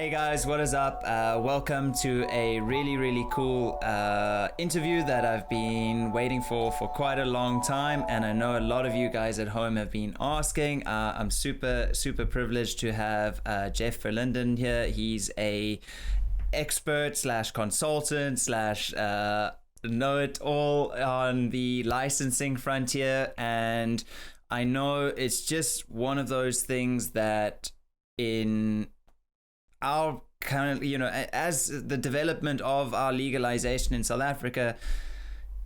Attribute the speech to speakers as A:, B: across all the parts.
A: Hey guys, what is up? Welcome to a really cool interview that I've been waiting for quite a long time, and I know a lot of you guys at home have been asking. I'm super privileged to have Jeff Verlinden here. He's a expert slash consultant slash know-it-all on the licensing frontier, and I know it's just one of those things that in our kind of, as the development of our legalization in South Africa,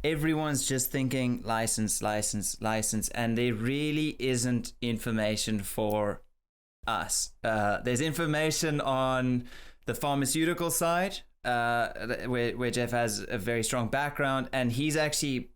A: everyone's just thinking license, and there really isn't information for us. There's information on the pharmaceutical side, where Jeff has a very strong background, and he's actually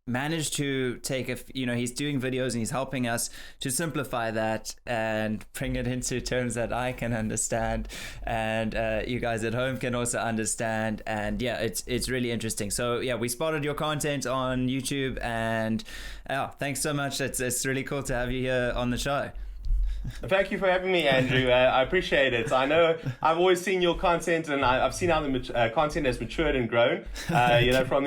A: managed to take he's doing videos and he's helping us to simplify that and bring it into terms that I can understand, and you guys at home can also understand. And yeah, it's really interesting. So yeah, we spotted your content on YouTube, and thanks so much. It's really cool to have you here on the show.
B: Thank you for having me, Andrew. I appreciate it. I know I've always seen your content, and I've seen how the content has matured and grown. From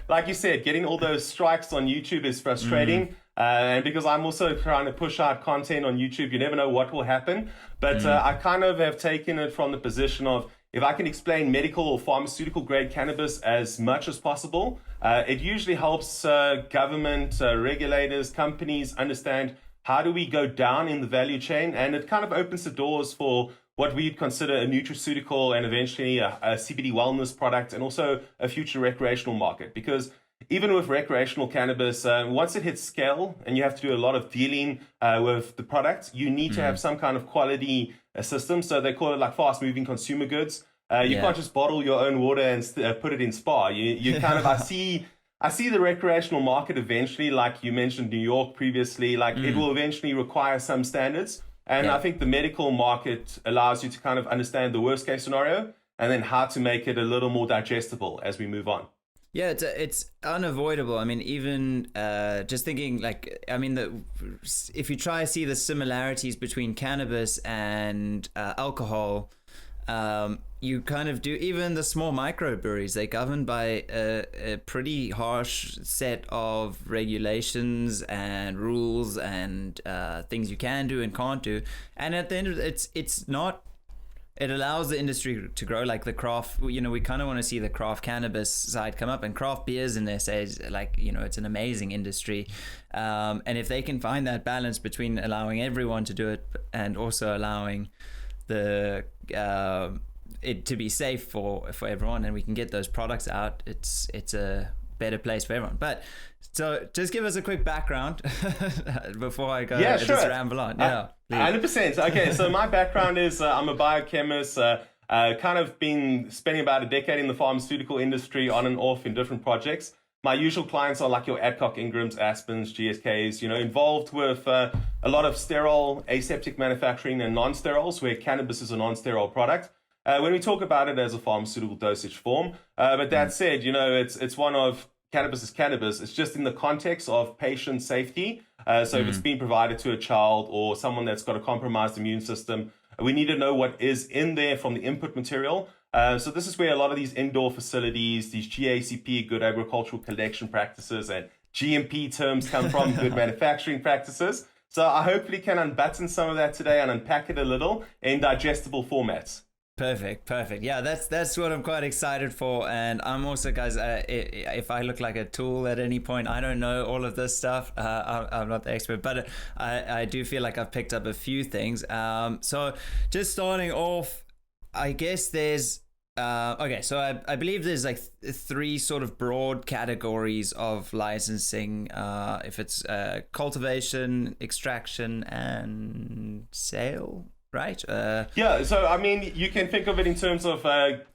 B: like you said, getting all those strikes on YouTube is frustrating. And because I'm also trying to push out content on YouTube, you never know what will happen. But I kind of have taken it from the position of, if I can explain medical or pharmaceutical grade cannabis as much as possible, it usually helps government, regulators, companies understand how do we go down in the value chain, and it kind of opens the doors for what we'd consider a nutraceutical and eventually a CBD wellness product, and also a future recreational market. Because even with recreational cannabis, once it hits scale and you have to do a lot of dealing with the product, you need to have some kind of quality system. So they call it like fast-moving consumer goods. You can't just bottle your own water and put it in spa. You kind of, I see the recreational market eventually, like you mentioned New York previously, like it will eventually require some standards. And I think the medical market allows you to kind of understand the worst case scenario and then how to make it a little more digestible as we move on.
A: Yeah, it's unavoidable. I mean, even just thinking if you try to see the similarities between cannabis and alcohol, you kind of do. Even the small microbreweries, they're governed by a pretty harsh set of regulations and rules and things you can do and can't do. And at the end of it, it's not. It allows the industry to grow, like the craft. We kind of want to see the craft cannabis side come up, and craft beers in SA is it's an amazing industry. And if they can find that balance between allowing everyone to do it and also allowing the it to be safe for everyone, and we can get those products out, it's a better place for everyone. But so just give us a quick background before I go.
B: Yeah, sure.
A: Just ramble on.
B: 100%. Okay, so my background is I'm a biochemist, kind of been spending about a decade in the pharmaceutical industry on and off in different projects. My usual clients are like your Adcock Ingrams, Aspens, GSKs, involved with a lot of sterile, aseptic manufacturing and non-steriles, where cannabis is a non-sterile product. When we talk about it as a pharmaceutical dosage form, but that said, it's one of cannabis is cannabis. It's just in the context of patient safety. So if it's being provided to a child or someone that's got a compromised immune system, we need to know what is in there from the input material. So this is where a lot of these indoor facilities, these GACP, good agricultural collection practices, and GMP terms come from, good manufacturing practices. So I hopefully can unbutton some of that today and unpack it a little in digestible formats.
A: Perfect. Yeah, that's what I'm quite excited for. And I'm also, guys, if I look like a tool at any point, I don't know all of this stuff. I'm not the expert, but I do feel like I've picked up a few things. So just starting off, I guess there's so I believe there's like three sort of broad categories of licensing. If it's cultivation, extraction, and sale. Right.
B: Yeah. So I mean, you can think of it in terms of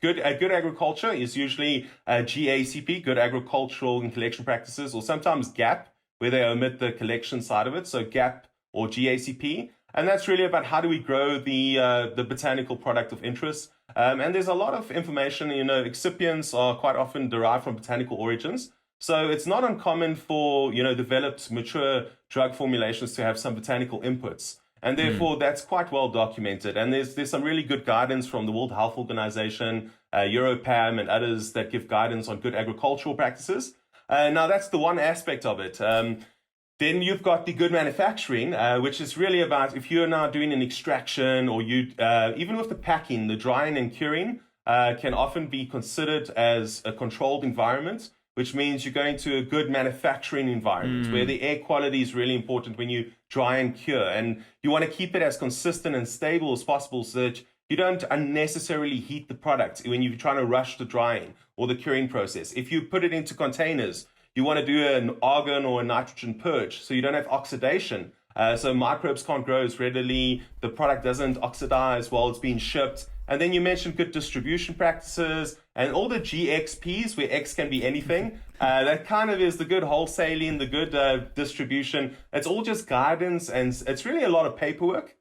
B: good agriculture is usually GACP, good agricultural and collection practices, or sometimes GAP, where they omit the collection side of it. So GAP or GACP, and that's really about how do we grow the botanical product of interest. And there's a lot of information. Excipients are quite often derived from botanical origins. So it's not uncommon for developed, mature drug formulations to have some botanical inputs. And therefore, that's quite well documented. And there's some really good guidance from the World Health Organization, Europam, and others that give guidance on good agricultural practices. Now, that's the one aspect of it. Then you've got the good manufacturing, which is really about if you're now doing an extraction or even with the packing, the drying and curing can often be considered as a controlled environment, which means you're going to a good manufacturing environment where the air quality is really important when you dry and cure. And you want to keep it as consistent and stable as possible so that you don't unnecessarily heat the product when you're trying to rush the drying or the curing process. If you put it into containers, you want to do an argon or a nitrogen purge so you don't have oxidation. So microbes can't grow as readily, the product doesn't oxidize while it's being shipped. And then you mentioned good distribution practices and all the GXPs, where X can be anything. That kind of is the good wholesaling, the good distribution. It's all just guidance, and it's really a lot of paperwork,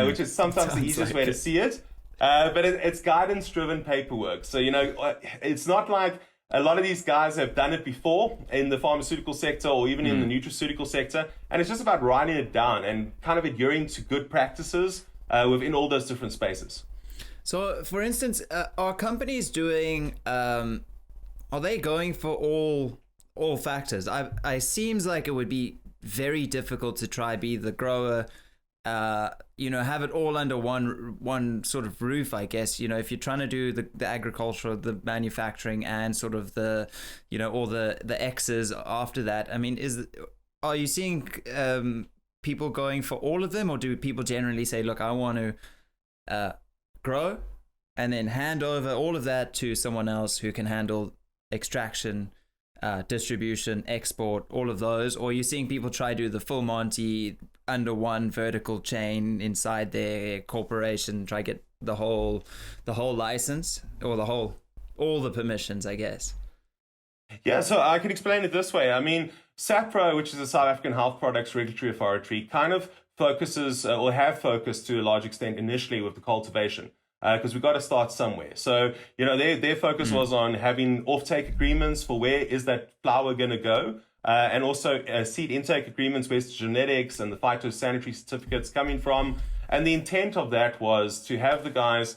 B: which is sometimes the easiest way to see it. But it's guidance-driven paperwork. So, it's not like a lot of these guys have done it before in the pharmaceutical sector or even in the nutraceutical sector. And it's just about writing it down and kind of adhering to good practices within all those different spaces.
A: So, for instance, are companies doing, are they going for all factors? I seems like it would be very difficult to try be the grower, have it all under one sort of roof, I guess. If you're trying to do the agriculture, the manufacturing, and sort of the, all the X's after that. I mean, are you seeing people going for all of them, or do people generally say, look, I want to grow and then hand over all of that to someone else who can handle extraction, distribution, export, all of those? Or are you seeing people try to do the full Monty under one vertical chain inside their corporation, try to get the whole license, or all the permissions, I guess?
B: Yeah, so I can explain it this way. I mean, SAFRO, which is the South African Health Products Regulatory Authority, kind of focuses or have focused to a large extent initially with the cultivation, because we've got to start somewhere. So, their focus was on having offtake agreements for where is that flower going to go, and also seed intake agreements, where's the genetics and the phytosanitary certificates coming from. And the intent of that was to have the guys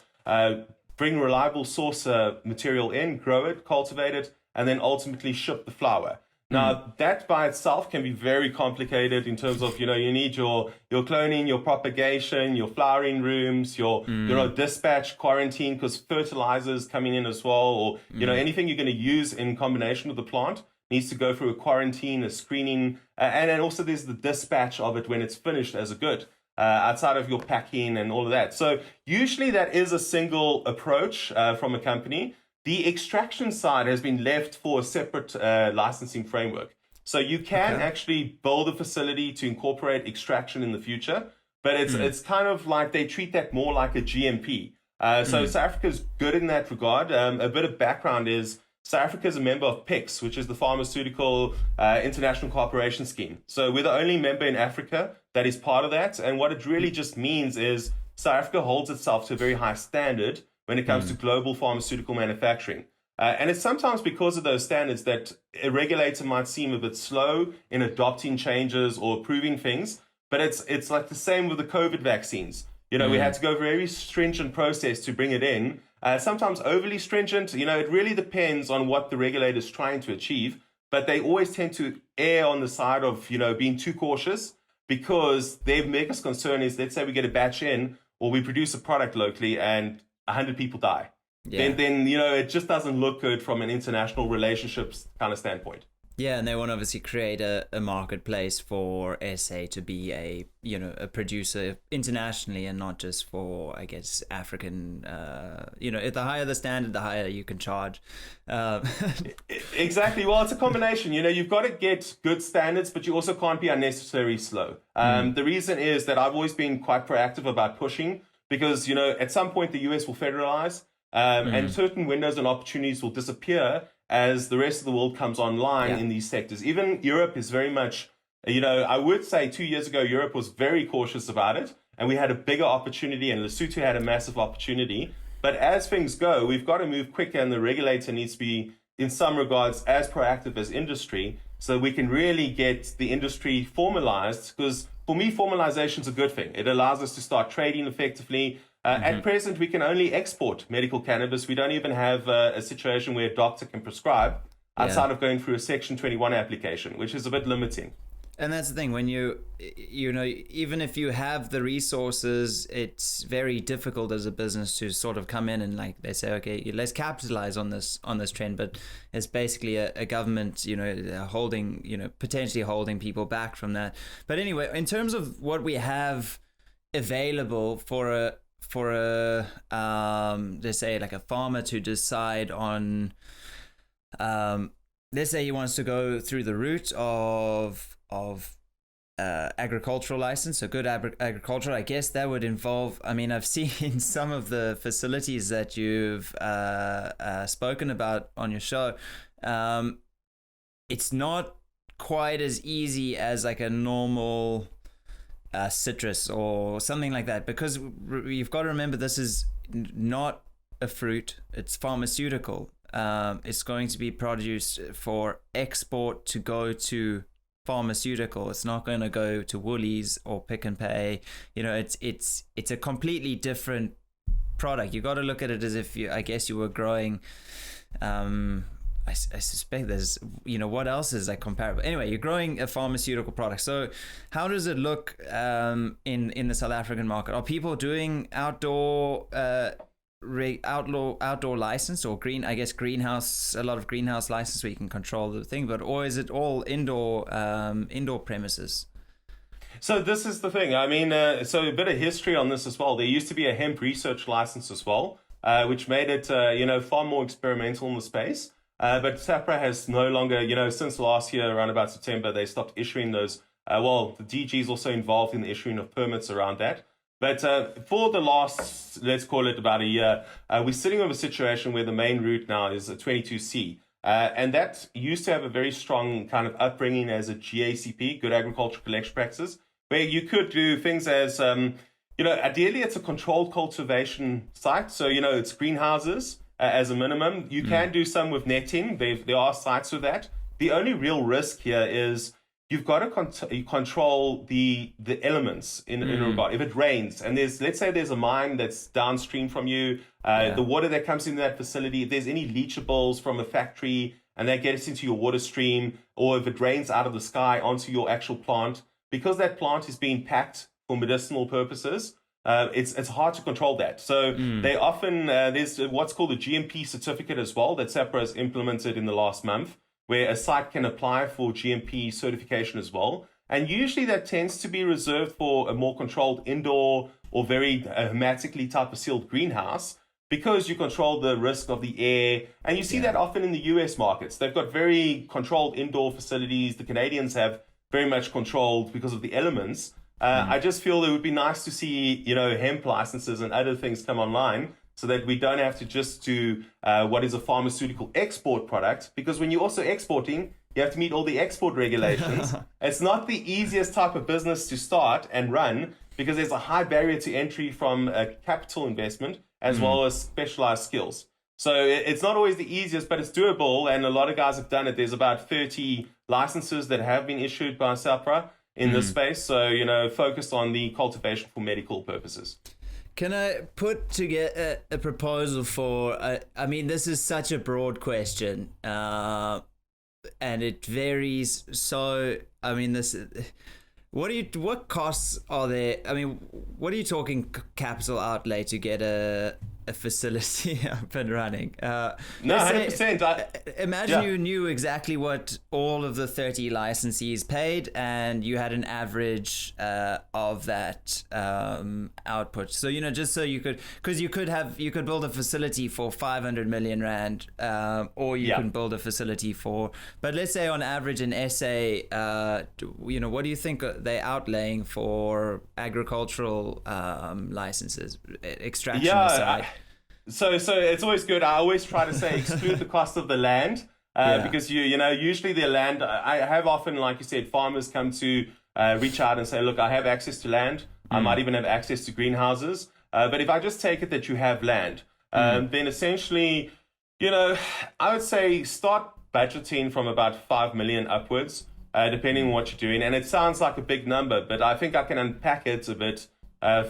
B: bring reliable source material in, grow it, cultivate it, and then ultimately ship the flower. Now, that by itself can be very complicated in terms of, you need your cloning, your propagation, your flowering rooms, your dispatch, quarantine, because fertilizers coming in as well, or, anything you're going to use in combination with the plant needs to go through a quarantine, a screening, and then also there's the dispatch of it when it's finished as a good, outside of your packing and all of that. So usually that is a single approach from a company. The extraction side has been left for a separate licensing framework. So you can actually build a facility to incorporate extraction in the future, but it's kind of like they treat that more like a GMP. So South Africa is good in that regard. A bit of background is South Africa is a member of PICS, which is the Pharmaceutical International Cooperation Scheme. So we're the only member in Africa that is part of that. And what it really just means is South Africa holds itself to a very high standard when it comes to global pharmaceutical manufacturing. And it's sometimes because of those standards that a regulator might seem a bit slow in adopting changes or approving things. But it's like the same with the COVID vaccines. We had to go through a very stringent process to bring it in. Sometimes overly stringent. It really depends on what the regulator is trying to achieve. But they always tend to err on the side of, being too cautious, because their biggest concern is, let's say we get a batch in or we produce a product locally and 100 people die. Yeah. Then it just doesn't look good from an international relationships kind of standpoint.
A: Yeah, and they want to obviously create a marketplace for SA to be a producer internationally, and not just for, I guess, African. The higher the standard, the higher you can charge.
B: Exactly. Well, it's a combination. You've got to get good standards, but you also can't be unnecessarily slow. The reason is that I've always been quite proactive about pushing, because at some point the US will federalize, and certain windows and opportunities will disappear as the rest of the world comes online in these sectors. Even Europe is very much, I would say 2 years ago, Europe was very cautious about it, and we had a bigger opportunity, and Lesotho had a massive opportunity. But as things go, we've got to move quicker, and the regulator needs to be, in some regards, as proactive as industry, so we can really get the industry formalized, because for me, formalization is a good thing. It allows us to start trading effectively. At present, we can only export medical cannabis. We don't even have a situation where a doctor can prescribe outside of going through a Section 21 application, which is a bit limiting.
A: And that's the thing, when you know, even if you have the resources, it's very difficult as a business to sort of come in and, like, they say, okay, let's capitalize on this trend, but it's basically a government, you know, holding, you know, potentially holding people back from that. But anyway, in terms of what we have available for a let's say like a farmer to decide on, let's say he wants to go through the route of agricultural license, so good agricultural, I guess that would involve, I mean, I've seen some of the facilities that you've spoken about on your show. It's not quite as easy as like a normal citrus or something like that, because you've got to remember, this is not a fruit, it's pharmaceutical. It's going to be produced for export to go to pharmaceutical. It's not going to go to Woolies or Pick and Pay. You know, it's a completely different product. You got to look at it as if I guess you were growing. I suspect there's, you know, what else is like comparable? Anyway, you're growing a pharmaceutical product. So how does it look in the South African market? Are people doing outdoor license or greenhouse, a lot of greenhouse license where you can control the thing, or is it all indoor premises?
B: So this is the thing. I mean, so a bit of history on this as well. There used to be a hemp research license as well, which made it, far more experimental in the space. But SAFRO has no longer, since last year, around about September, they stopped issuing those. The DG is also involved in the issuing of permits around that. But for the last, let's call it about a year, we're sitting with a situation where the main route now is a 22C. And that used to have a very strong kind of upbringing as a GACP, Good Agricultural Collection Practices, where you could do things as, ideally it's a controlled cultivation site. So, it's greenhouses as a minimum. You can do some with netting. There are sites with that. The only real risk here is you've got to control the elements in regard. If it rains and let's say there's a mine that's downstream from you, the water that comes into that facility, if there's any leachables from a factory and that gets into your water stream, or if it rains out of the sky onto your actual plant, because that plant is being packed for medicinal purposes, it's hard to control that. So they often, there's what's called a GMP certificate as well that SAFRO has implemented in the last month, where a site can apply for GMP certification as well. And usually that tends to be reserved for a more controlled indoor or very hermetically type of sealed greenhouse, because you control the risk of the air. And you see that often in the US markets. They've got very controlled indoor facilities. The Canadians have very much controlled because of the elements. I just feel it would be nice to see, hemp licenses and other things come online, so that we don't have to just do what is a pharmaceutical export product. Because when you're also exporting, you have to meet all the export regulations. It's not the easiest type of business to start and run, because there's a high barrier to entry from a capital investment as well as specialized skills. So it's not always the easiest, but it's doable. And a lot of guys have done it. There's about 30 licenses that have been issued by SAFRO in this space. So, focused on the cultivation for medical purposes.
A: Can I put together a proposal for, I mean, this is such a broad question, and it varies. So, I mean, what costs are there? I mean, what are you talking capital outlay to get a facility up and running?
B: No, 100%.
A: Imagine you knew exactly what all of the 30 licensees paid, and you had an average of that output. So, just so you could, because you could build a facility for 500 million rand, or you can build a facility but let's say on average in SA, what do you think they're outlaying for agricultural licenses, extraction aside?
B: So it's always good. I always try to say exclude the cost of the land, because usually the land, I have often, like you said, farmers come to reach out and say, look, I have access to land. I might even have access to greenhouses. But if I just take it that you have land, then essentially, I would say start budgeting from about 5 million upwards depending on what you're doing. And it sounds like a big number, but I think I can unpack it a bit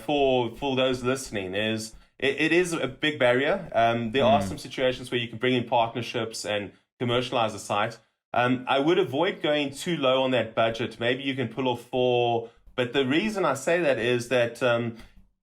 B: for those listening. It is a big barrier. There are some situations where you can bring in partnerships and commercialize the site. I would avoid going too low on that budget. Maybe you can pull off 4, but the reason I say that is that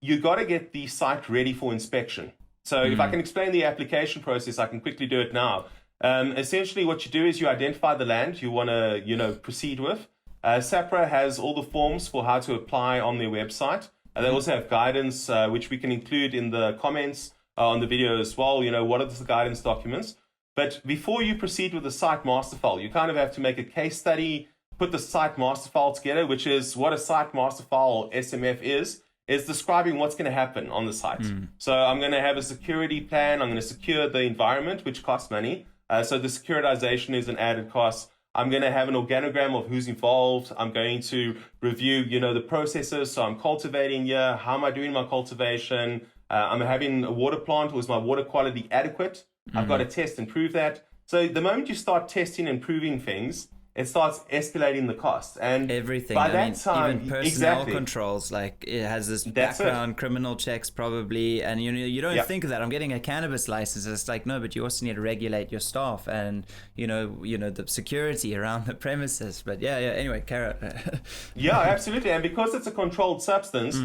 B: you got to get the site ready for inspection. So if I can explain the application process, I can quickly do it now. Essentially, what you do is you identify the land you want to, proceed with. SAFRO has all the forms for how to apply on their website. They also have guidance, which we can include in the comments on the video as well. What are the guidance documents? But before you proceed with the site master file, you kind of have to make a case study, put the site master file together, which is what a site master file, SMF, is describing what's going to happen on the site. So I'm going to have a security plan. I'm going to secure the environment, which costs money. So the securitization is an added cost. I'm going to have an organogram of who's involved. I'm going to review, the processes. So I'm cultivating here. How am I doing my cultivation? I'm having a water plant. Was my water quality adequate? I've got to test and prove that. So the moment you start testing and proving things, it starts escalating the cost. And
A: everything.
B: By that time,
A: even personnel controls, like it has this background criminal checks probably, and you don't think of that. I'm getting a cannabis license. It's like, no, but you also need to regulate your staff and the security around the premises. But anyway, Cara.
B: Yeah, absolutely. And because it's a controlled substance,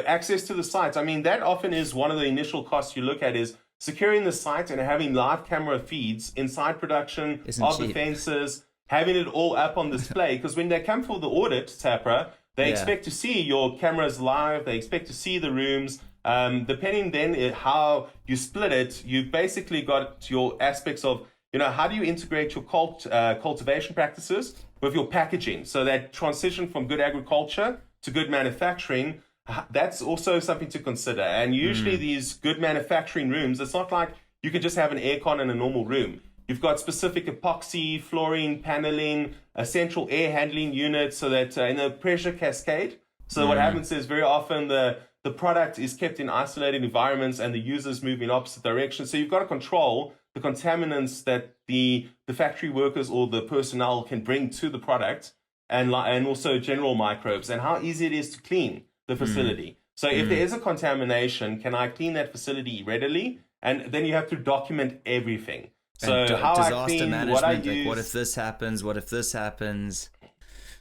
B: access to the sites. I mean, that often is one of the initial costs you look at is securing the site and having live camera feeds inside production of the fences, having it all up on display. Because when they come for the audit, SAFRO, they expect to see your cameras live. They expect to see the rooms. Depending then how you split it, you've basically got your aspects of, how do you integrate your cultivation practices with your packaging? So that transition from good agriculture to good manufacturing, that's also something to consider. And usually these good manufacturing rooms, it's not like you can just have an aircon in a normal room. You've got specific epoxy, flooring, paneling, a central air handling unit so that in a pressure cascade. So what happens is very often the product is kept in isolated environments and the users move in opposite directions. So you've got to control the contaminants that the factory workers or the personnel can bring to the product and also general microbes and how easy it is to clean the facility. So if there is a contamination, can I clean that facility readily? And then you have to document everything. So how I clean, what I use.
A: Like what if this happens? What if this happens?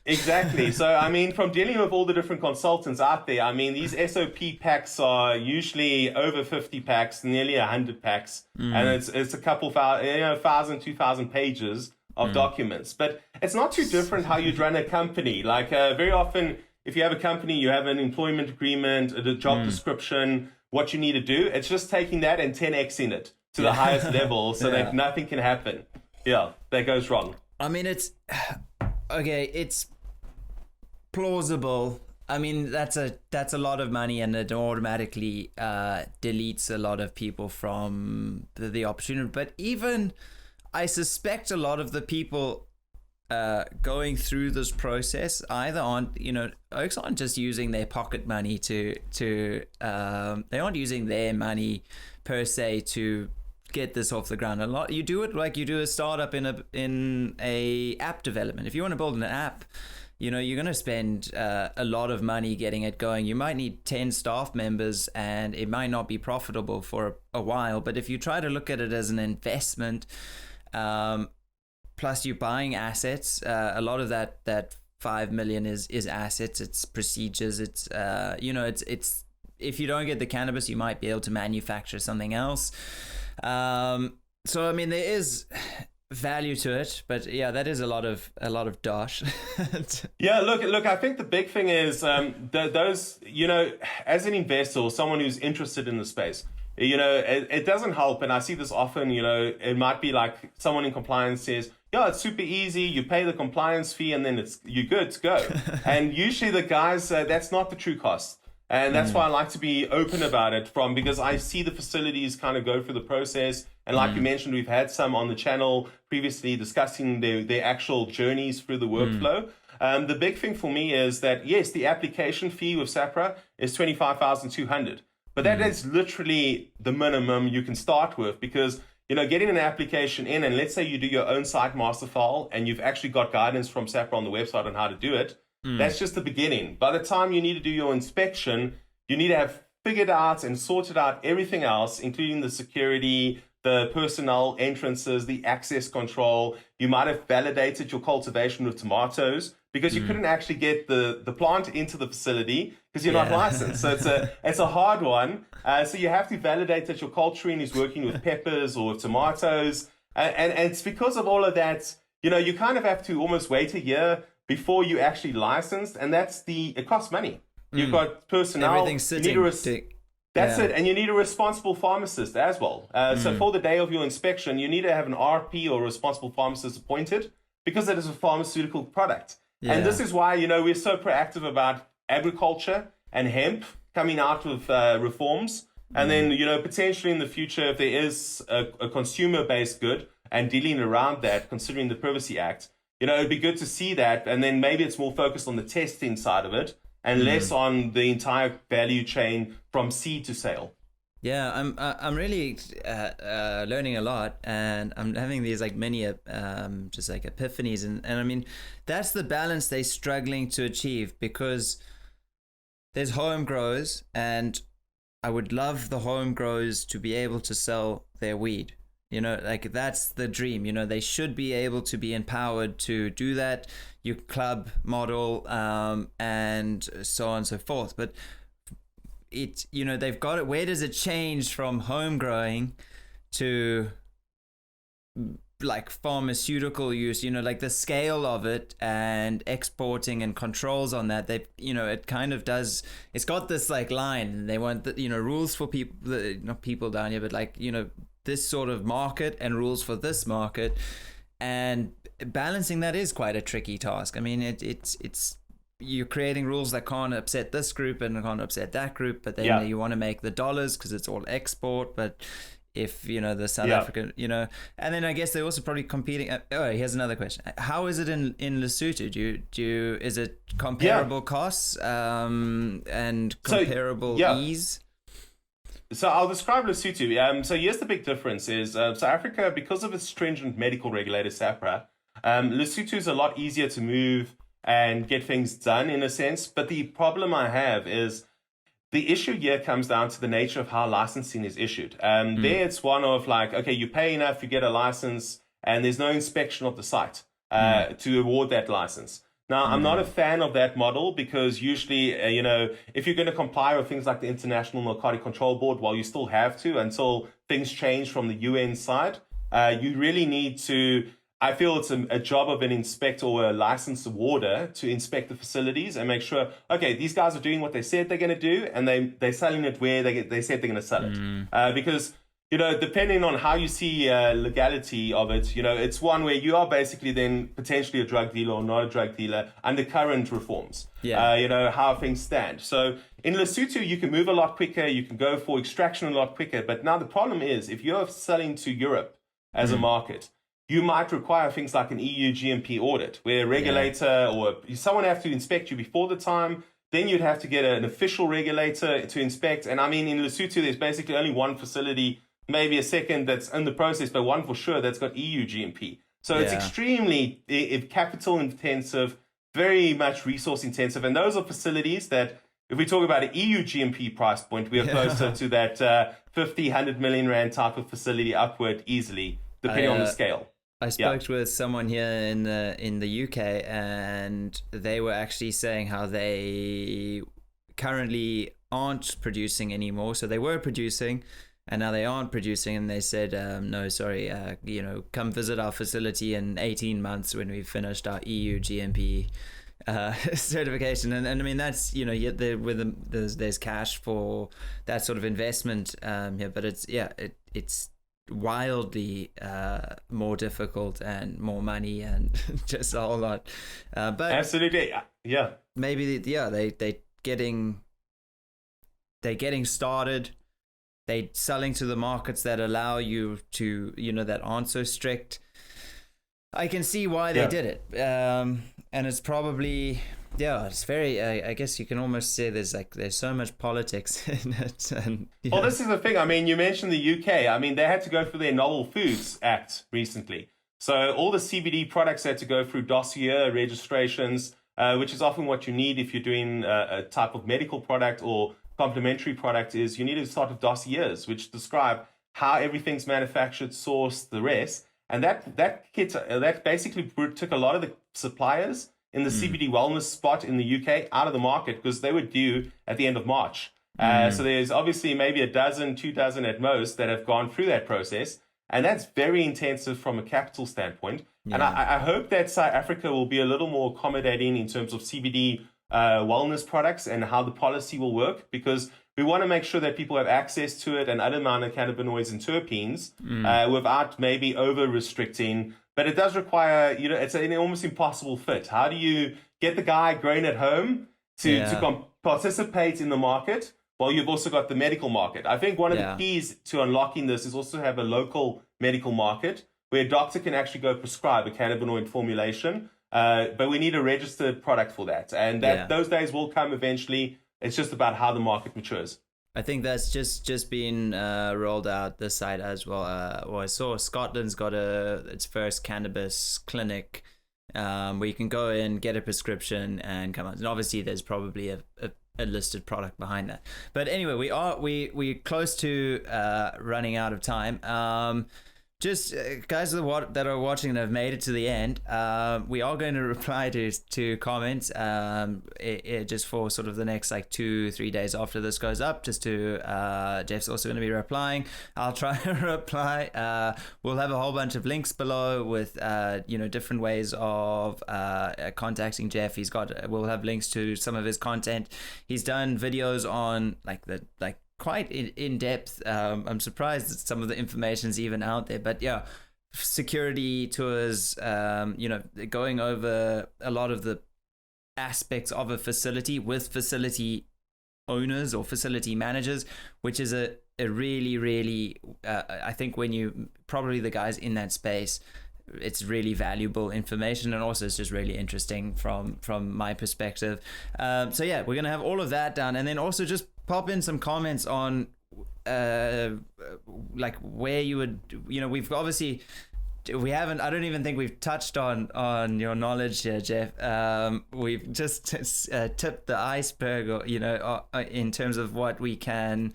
B: Exactly. So, I mean, from dealing with all the different consultants out there, I mean, these SOP packs are usually over 50 packs, nearly 100 packs. And it's a couple thousand, 2,000 pages of documents. But it's not too different how you'd run a company. Like very often, if you have a company, you have an employment agreement, a job description, what you need to do. It's just taking that and 10x-ing it to the highest level so that nothing can happen. Yeah, that goes wrong.
A: I mean, it's plausible. I mean, that's a lot of money, and it automatically deletes a lot of people from the opportunity. But even I suspect a lot of the people going through this process either aren't, oaks aren't just using their pocket money to they aren't using their money per se to get this off the ground. A lot you do it like you do a startup in a app development. If you want to build an app, you're going to spend a lot of money getting it going. You might need 10 staff members and it might not be profitable for a while. But if you try to look at it as an investment, plus you're buying assets, a lot of that 5 million is assets, it's procedures, it's it's if you don't get the cannabis, you might be able to manufacture something else. So I mean, there is value to it, but that is a lot of dosh.
B: Look, I think the big thing is those, as an investor or someone who's interested in the space, it doesn't help, and I see this often. It might be like someone in compliance says, it's super easy, you pay the compliance fee and then you're good to go. And usually the guys, that's not the true cost. And that's why I like to be open about it because I see the facilities kind of go through the process. And like you mentioned, we've had some on the channel previously discussing their actual journeys through the workflow. The big thing for me is that, yes, the application fee with SAFRO is 25,200. But that is literally the minimum you can start with because, getting an application in, and let's say you do your own site master file and you've actually got guidance from SAFRO on the website on how to do it. That's just the beginning. By the time you need to do your inspection, you need to have figured out and sorted out everything else, including the security, the personnel entrances, the access control. You might have validated your cultivation with tomatoes because you couldn't actually get the plant into the facility because you're not licensed. So it's a hard one. So you have to validate that your culturing is working with peppers or with tomatoes. And it's because of all of that, you kind of have to almost wait a year before you actually licensed. And it costs money. You've got personnel.
A: Everything's sitting.
B: That's it. And you need a responsible pharmacist as well. So for the day of your inspection, you need to have an RP or responsible pharmacist appointed because it is a pharmaceutical product. Yeah. And this is why, we're so proactive about agriculture and hemp coming out with reforms. And then, potentially in the future, if there is a consumer-based good and dealing around that, considering the Privacy Act, it'd be good to see that. And then maybe it's more focused on the testing side of it and less on the entire value chain from seed to sale.
A: Yeah, I'm really learning a lot, and I'm having these like many just like epiphanies, and I mean that's the balance they're struggling to achieve, because there's home growers, and I would love the home growers to be able to sell their weed. Like that's the dream. They should be able to be empowered to do that. Your club model, and so on and so forth, but they've got it. Where does it change from home growing to like pharmaceutical use? Like the scale of it and exporting and controls on that. It kind of does. It's got this like line. They want rules for people, not people down here, but like this sort of market and rules for this market, and balancing that is quite a tricky task. I mean, it's. You're creating rules that can't upset this group and can't upset that group, but then you want to make the dollars because it's all export. But if the South African, and then I guess they're also probably competing. Here's another question: how is it in Lesotho? Is it comparable costs and comparable ease?
B: So I'll describe Lesotho. So here's the big difference: is South Africa, because of its stringent medical regulator SAFRO, Lesotho is a lot easier to move and get things done in a sense. But the problem I have is the issue here comes down to the nature of how licensing is issued. There it's one of like, okay, you pay enough, you get a license, and there's no inspection of the site to award that license. Now, I'm not a fan of that model because usually, if you're going to comply with things like the International Narcotic Control Board, while you still have to until things change from the UN side, you really need to... I feel it's a job of an inspector or a license awarder to inspect the facilities and make sure, okay, these guys are doing what they said they're going to do, and they're selling it where they said they're going to sell it. Because, depending on how you see legality of it, it's one where you are basically then potentially a drug dealer or not a drug dealer under current reforms. How things stand. So in Lesotho, you can move a lot quicker, you can go for extraction a lot quicker. But now the problem is, if you're selling to Europe as a market, you might require things like an EU GMP audit, where a regulator or someone have to inspect you before the time. Then you'd have to get an official regulator to inspect. And I mean, in Lesotho, there's basically only one facility, maybe a second that's in the process, but one for sure that's got EU GMP. So it's extremely capital intensive, very much resource intensive. And those are facilities that, if we talk about an EU GMP price point, we are closer to that 50, 100 million rand type of facility upward easily, depending on the scale.
A: I spoke with someone here in the UK, and they were actually saying how they currently aren't producing anymore. So they were producing, and now they aren't producing. And they said, no, sorry, come visit our facility in 18 months when we've finished our EU GMP certification. And I mean, that's, there's cash for that sort of investment here, but it's wildly more difficult and more money and just a whole lot. But
B: absolutely,
A: maybe they're getting started. They selling to the markets that allow you to, that aren't so strict. I can see why they did it, and it's probably Yeah, it's very. I guess you can almost say there's so much politics in it. And
B: well, this is the thing. I mean, you mentioned the UK. I mean, they had to go through their Novel Foods Act recently, so all the CBD products had to go through dossier registrations, which is often what you need if you're doing a type of medical product or complementary product. Is you need to start with dossiers, which describe how everything's manufactured, sourced, the rest. And that basically took a lot of the suppliers in the CBD wellness spot in the UK out of the market because they were due at the end of March. So there's obviously maybe 2 dozen at most that have gone through that process. And that's very intensive from a capital standpoint. Yeah. And I hope that South Africa will be a little more accommodating in terms of CBD wellness products and how the policy will work, because we want to make sure that people have access to it and other minor cannabinoids and terpenes without maybe over-restricting. But it does require, it's an almost impossible fit. How do you get the guy growing at home to participate in the market while you've also got the medical market? I think one of the keys to unlocking this is also have a local medical market where a doctor can actually go prescribe a cannabinoid formulation. But we need a registered product for that. And those days will come eventually. It's just about how the market matures.
A: I think that's just been rolled out this side as well. I saw Scotland's got its first cannabis clinic where you can go in, get a prescription, and come out. And obviously, there's probably a listed product behind that. But anyway, we're close to running out of time. Just guys that are watching and have made it to the end, we are going to reply to comments just for sort of the next 2-3 days after this goes up. Just to Jeff's also going to be replying. I'll try to reply. We'll have a whole bunch of links below with different ways of contacting Jeff. We'll have links to some of his content. He's done videos on quite in depth. I'm surprised that some of the information's even out there, but yeah, security tours, going over a lot of the aspects of a facility with facility owners or facility managers, which is a really, really, I think when you probably the guys in that space, it's really valuable information, and also it's just really interesting from my perspective. So yeah, we're gonna have all of that down, and then also just pop in some comments on where you would, we've obviously I don't even think we've touched on your knowledge here, Jeff. We've just tipped the iceberg, in terms of what we can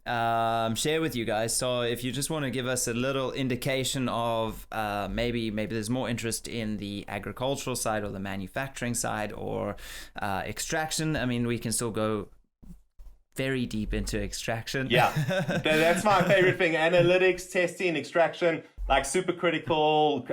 A: share with you guys. So if you just want to give us a little indication of maybe there's more interest in the agricultural side or the manufacturing side or extraction. I mean, we can still go very deep into extraction. Yeah,
B: that's my favorite thing. Analytics, testing, extraction, like supercritical,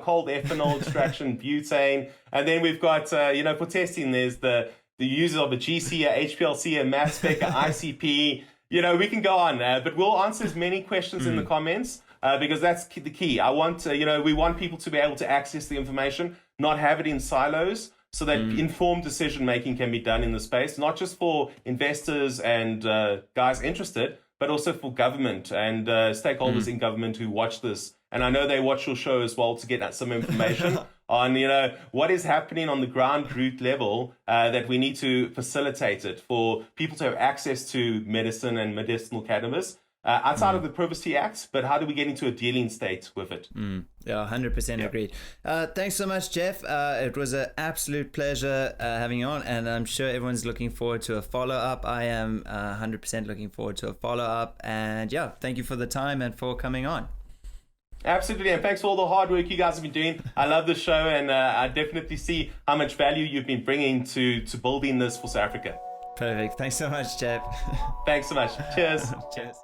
B: cold ethanol extraction, butane. And then we've got, for testing, there's the uses of a GC, a HPLC, a mass spec, a ICP. We can go on, but we'll answer as many questions in the comments because that's the key. I want, we want people to be able to access the information, not have it in silos, so that informed decision making can be done in the space, not just for investors and guys interested, but also for government and stakeholders in government who watch this. And I know they watch your show as well to get some information on, what is happening on the ground root level that we need to facilitate it for people to have access to medicine and medicinal cannabis outside of the Privacy Act, but how do we get into a dealing state with it?
A: Yeah, 100% agreed. Thanks so much, Jeff. It was an absolute pleasure having you on, and I'm sure everyone's looking forward to a follow-up. I am 100% looking forward to a follow-up, and yeah, thank you for the time and for coming on.
B: Absolutely, and thanks for all the hard work you guys have been doing. I love the show, and I definitely see how much value you've been bringing to building this for South Africa.
A: Perfect. Thanks so much, Jeff.
B: Thanks so much. Cheers.
A: Cheers.